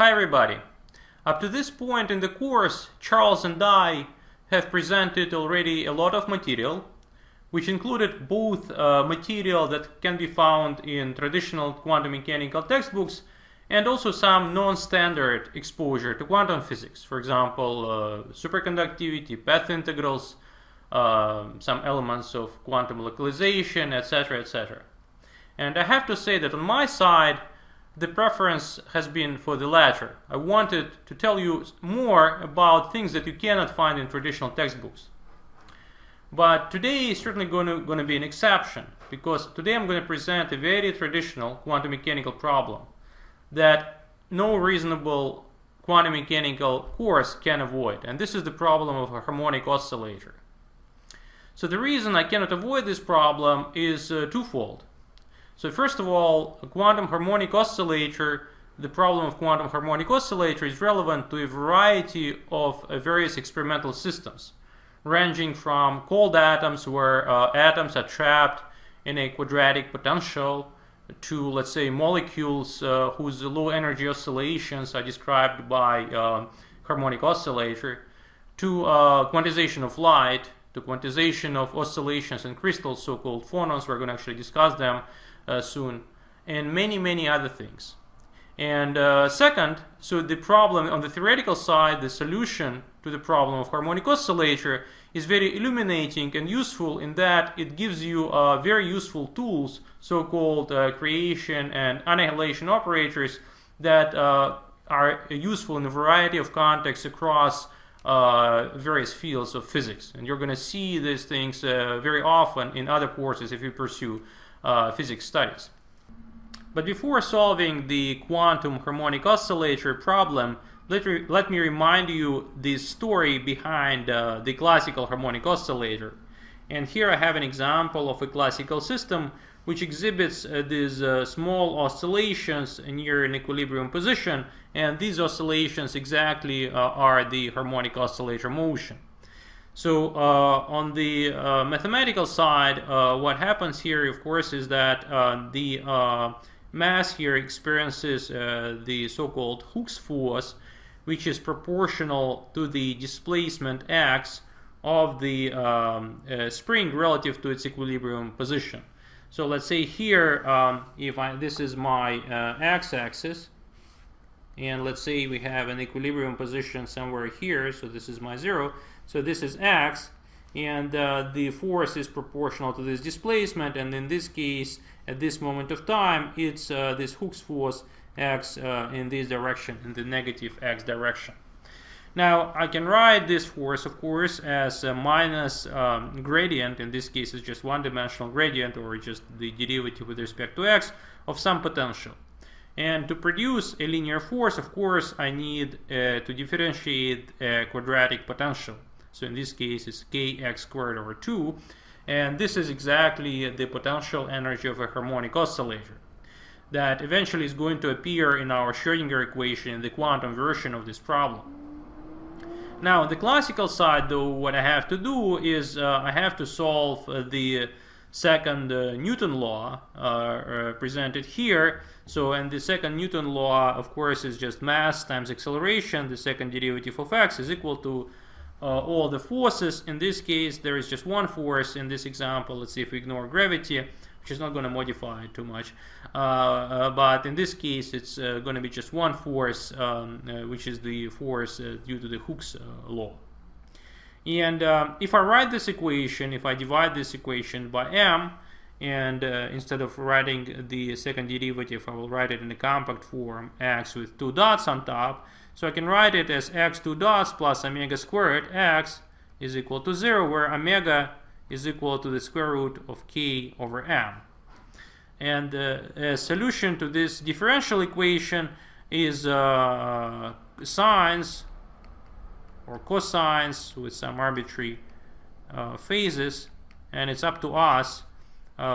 Hi everybody. Up to this point in the course, Charles and I have presented already a lot of material, which included both material that can be found in traditional quantum mechanical textbooks and also some non-standard exposure to quantum physics. For example, superconductivity, path integrals, some elements of quantum localization, etc., etc. And I have to say that on my side, the preference has been for the latter. I wanted to tell you more about things that you cannot find in traditional textbooks. But today is certainly going to be an exception, because today I'm going to present a very traditional quantum mechanical problem that no reasonable quantum mechanical course can avoid. And this is the problem of a harmonic oscillator. So the reason I cannot avoid this problem is twofold. So first of all, a quantum harmonic oscillator, the problem of quantum harmonic oscillator is relevant to a variety of various experimental systems, ranging from cold atoms where atoms are trapped in a quadratic potential to, let's say, molecules whose low energy oscillations are described by harmonic oscillator, to quantization of light, to quantization of oscillations in crystals, so-called phonons. We're going to actually discuss them soon, and many other things. And second, so the problem on the theoretical side, the solution to the problem of harmonic oscillator is very illuminating and useful in that it gives you very useful tools, so-called creation and annihilation operators that are useful in a variety of contexts across various fields of physics. And you're going to see these things very often in other courses if you pursue physics studies. But before solving the quantum harmonic oscillator problem, let me remind you the story behind the classical harmonic oscillator. And here I have an example of a classical system which exhibits these small oscillations near an equilibrium position, and these oscillations exactly are the harmonic oscillator motion. So on the mathematical side, what happens here, of course, is that the mass here experiences the so-called Hooke's force, which is proportional to the displacement x of the spring relative to its equilibrium position. So let's say here, this is my x-axis, and let's say we have an equilibrium position somewhere here, so this is my 0. So this is x, and the force is proportional to this displacement, and in this case, at this moment of time, it's this Hooke's force x in this direction, in the negative x direction. Now, I can write this force, of course, as a minus gradient. In this case, it's just one-dimensional gradient, or just the derivative with respect to x, of some potential. And to produce a linear force, of course, I need to differentiate a quadratic potential. So in this case, it's kx squared over 2. And this is exactly the potential energy of a harmonic oscillator that eventually is going to appear in our Schrödinger equation in the quantum version of this problem. Now, on the classical side, though, what I have to do is I have to solve the second Newton law presented here. So, and the second Newton law, of course, is just mass times acceleration. The second derivative of x is equal to all the forces. In this case, there is just one force in this example. Let's see if we ignore gravity, which is not going to modify it too much. But in this case, it's going to be just one force, which is the force due to the Hooke's law. And if I write this equation, if I divide this equation by m, and instead of writing the second derivative, I will write it in the compact form, x with two dots on top. So I can write it as x 2 dots plus omega squared x is equal to 0, where omega is equal to the square root of k over m. And a solution to this differential equation is sines or cosines with some arbitrary phases, and it's up to us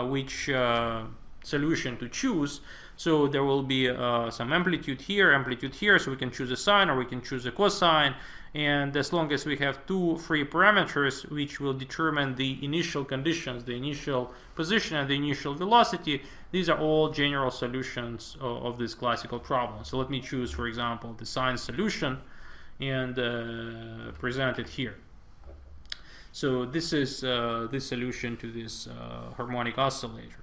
which solution to choose. So there will be some amplitude here, so we can choose a sine or we can choose a cosine. And as long as we have two free parameters which will determine the initial conditions, the initial position and the initial velocity, these are all general solutions of this classical problem. So let me choose, for example, the sine solution and present it here. So this is the solution to this harmonic oscillator.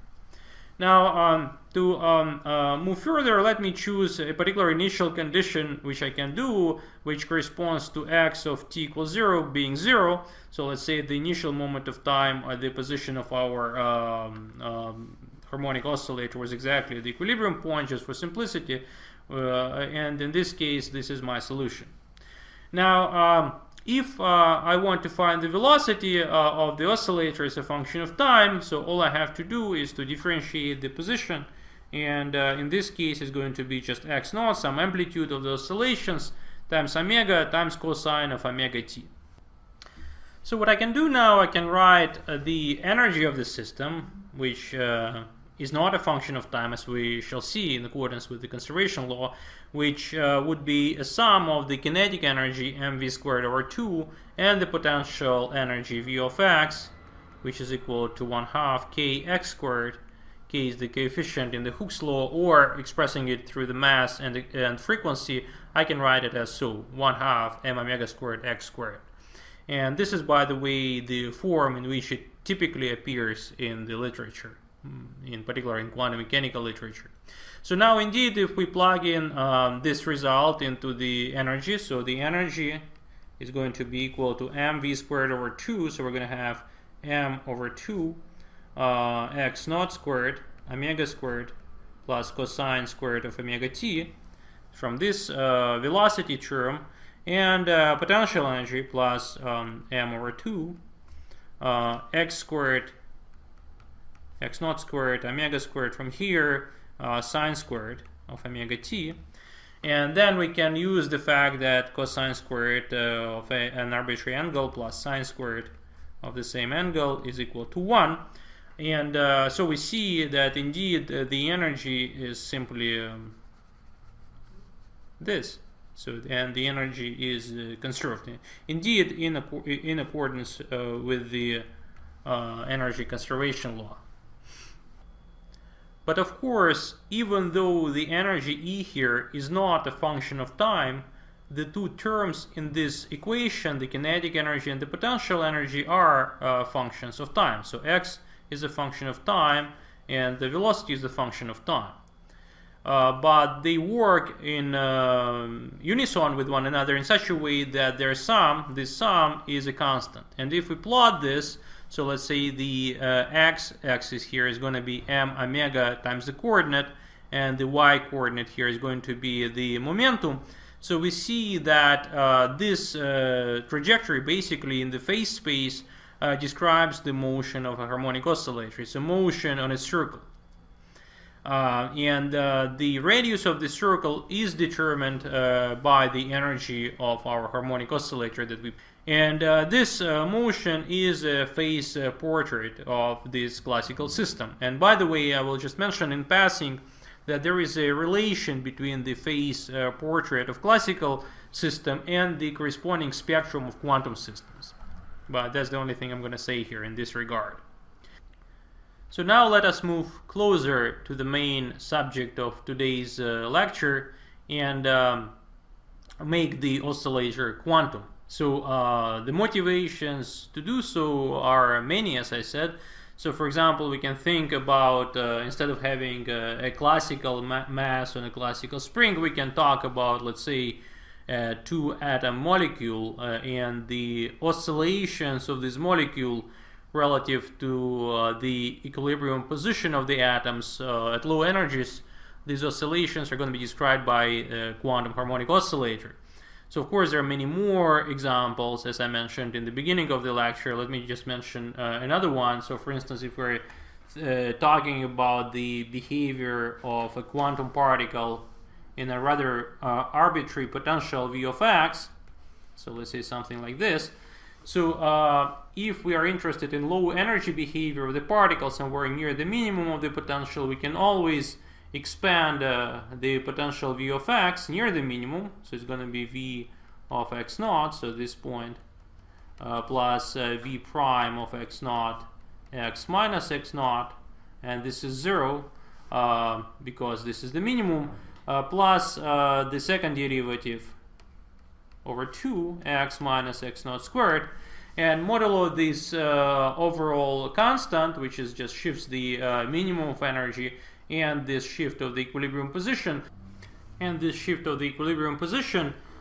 Now, to move further, let me choose a particular initial condition which I can do, which corresponds to x of t equals 0 being 0. So let's say the initial moment of time at the position of our harmonic oscillator was exactly the equilibrium point, just for simplicity. And in this case, this is my solution. Now, if I want to find the velocity of the oscillator as a function of time, so all I have to do is to differentiate the position, and in this case it's going to be just x naught, some amplitude of the oscillations, times omega times cosine of omega t. So what I can do now, I can write the energy of the system, which is not a function of time, as we shall see in accordance with the conservation law, which would be a sum of the kinetic energy mv squared over 2 and the potential energy v of x, which is equal to 1/2 kx squared. K is the coefficient in the Hooke's law, or expressing it through the mass and frequency, I can write it as so, 1/2 m omega squared x squared. And this is, by the way, the form in which it typically appears in the literature, in particular in quantum mechanical literature. So now indeed, if we plug in this result into the energy, so the energy is going to be equal to mv squared over 2, so we're going to have m over 2 x naught squared omega squared plus cosine squared of omega t from this velocity term, and potential energy plus m over 2 x squared x naught squared omega squared from here, sine squared of omega t. And then we can use the fact that cosine squared of an arbitrary angle plus sine squared of the same angle is equal to 1. And so we see that indeed the energy is simply this. So, and the energy is conserved. Indeed, in accordance with the energy conservation law. But of course, even though the energy E here is not a function of time, the two terms in this equation, the kinetic energy and the potential energy, are functions of time. So x is a function of time and the velocity is a function of time. But they work in unison with one another in such a way that their sum, this sum, is a constant. And if we plot this, so let's say the x-axis here is going to be m omega times the coordinate, and the y-coordinate here is going to be the momentum. So we see that this trajectory, basically in the phase space, describes the motion of a harmonic oscillator. It's a motion on a circle. And the radius of the circle is determined by the energy of our harmonic oscillator that we. And this motion is a phase portrait of this classical system. And by the way, I will just mention in passing that there is a relation between the phase portrait of classical system and the corresponding spectrum of quantum systems. But that's the only thing I'm going to say here in this regard. So now let us move closer to the main subject of today's lecture and make the oscillator quantum. So the motivations to do so are many, as I said. So for example, we can think about, instead of having a classical mass on a classical spring, we can talk about, let's say, a two-atom molecule and the oscillations of this molecule relative to the equilibrium position of the atoms at low energies. These oscillations are going to be described by a quantum harmonic oscillator. So of course there are many more examples, as I mentioned in the beginning of the lecture. Let me just mention another one. So for instance, if we're talking about the behavior of a quantum particle in a rather arbitrary potential v of x, so let's say something like this. So if we are interested in low energy behavior of the particles and we're near the minimum of the potential, we can always expand the potential v of x near the minimum, so it's going to be v of x naught, so this point, plus v prime of x naught, x minus x naught, and this is 0 because this is the minimum, plus the second derivative over 2 x minus x naught squared, and modulo this overall constant, which is just shifts the minimum of energy, and this shift of the equilibrium position,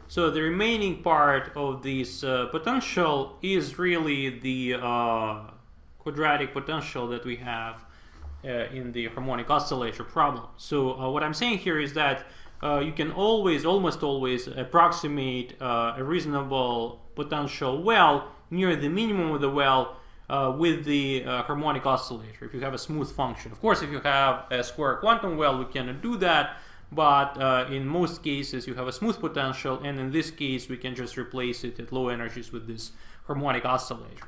so the remaining part of this potential is really the quadratic potential that we have in the harmonic oscillator problem. So what I'm saying here is that you can almost always approximate a reasonable potential well near the minimum of the well with the harmonic oscillator, if you have a smooth function. Of course, if you have a square quantum well, we cannot do that, but in most cases you have a smooth potential, and in this case we can just replace it at low energies with this harmonic oscillator.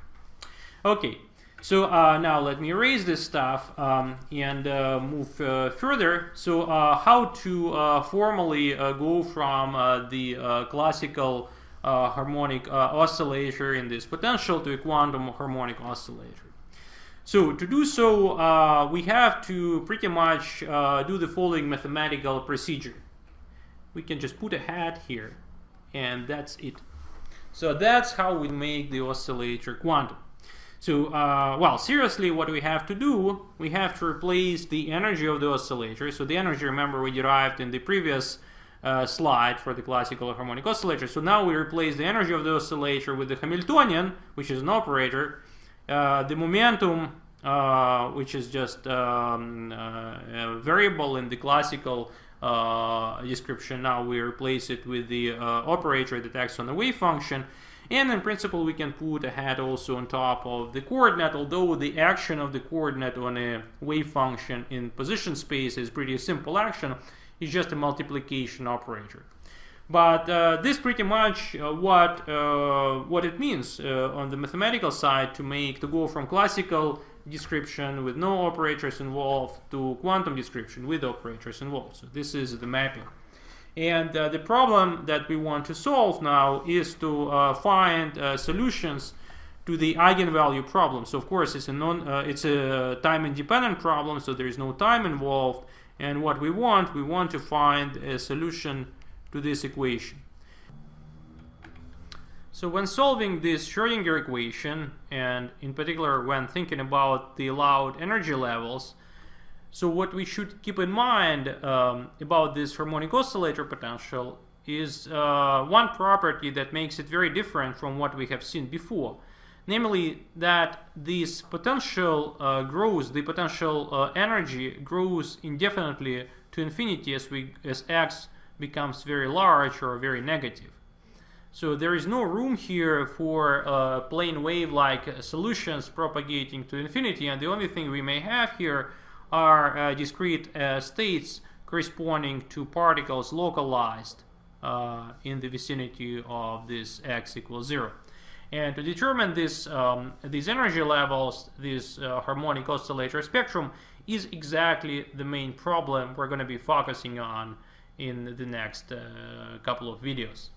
So now let me erase this stuff and move further. So how to formally go from the classical harmonic oscillator in this potential to a quantum harmonic oscillator. So to do so, we have to pretty much do the following mathematical procedure. We can just put a hat here, and that's it. So that's how we make the oscillator quantum. So, well, seriously, what we have to do, we have to replace the energy of the oscillator. So the energy, remember, we derived in the previous slide for the classical harmonic oscillator. So now we replace the energy of the oscillator with the Hamiltonian, which is an operator. The momentum, which is just a variable in the classical description, now we replace it with the operator that acts on the wave function. And in principle, we can put a hat also on top of the coordinate, although the action of the coordinate on a wave function in position space is pretty simple action. It's just a multiplication operator. But this pretty much what it means on the mathematical side to go from classical description with no operators involved to quantum description with operators involved. So this is the mapping. And the problem that we want to solve now is to find solutions to the eigenvalue problem. So of course it's a time-independent problem, so there is no time involved. And what we want to find a solution to this equation. So when solving this Schrödinger equation, and in particular when thinking about the allowed energy levels, so what we should keep in mind about this harmonic oscillator potential is one property that makes it very different from what we have seen before. Namely, that this potential grows, the potential energy grows indefinitely to infinity as x becomes very large or very negative. So there is no room here for plane wave-like solutions propagating to infinity, and the only thing we may have here are discrete states corresponding to particles localized in the vicinity of this x equals 0. And to determine these energy levels, this harmonic oscillator spectrum is exactly the main problem we're going to be focusing on in the next couple of videos.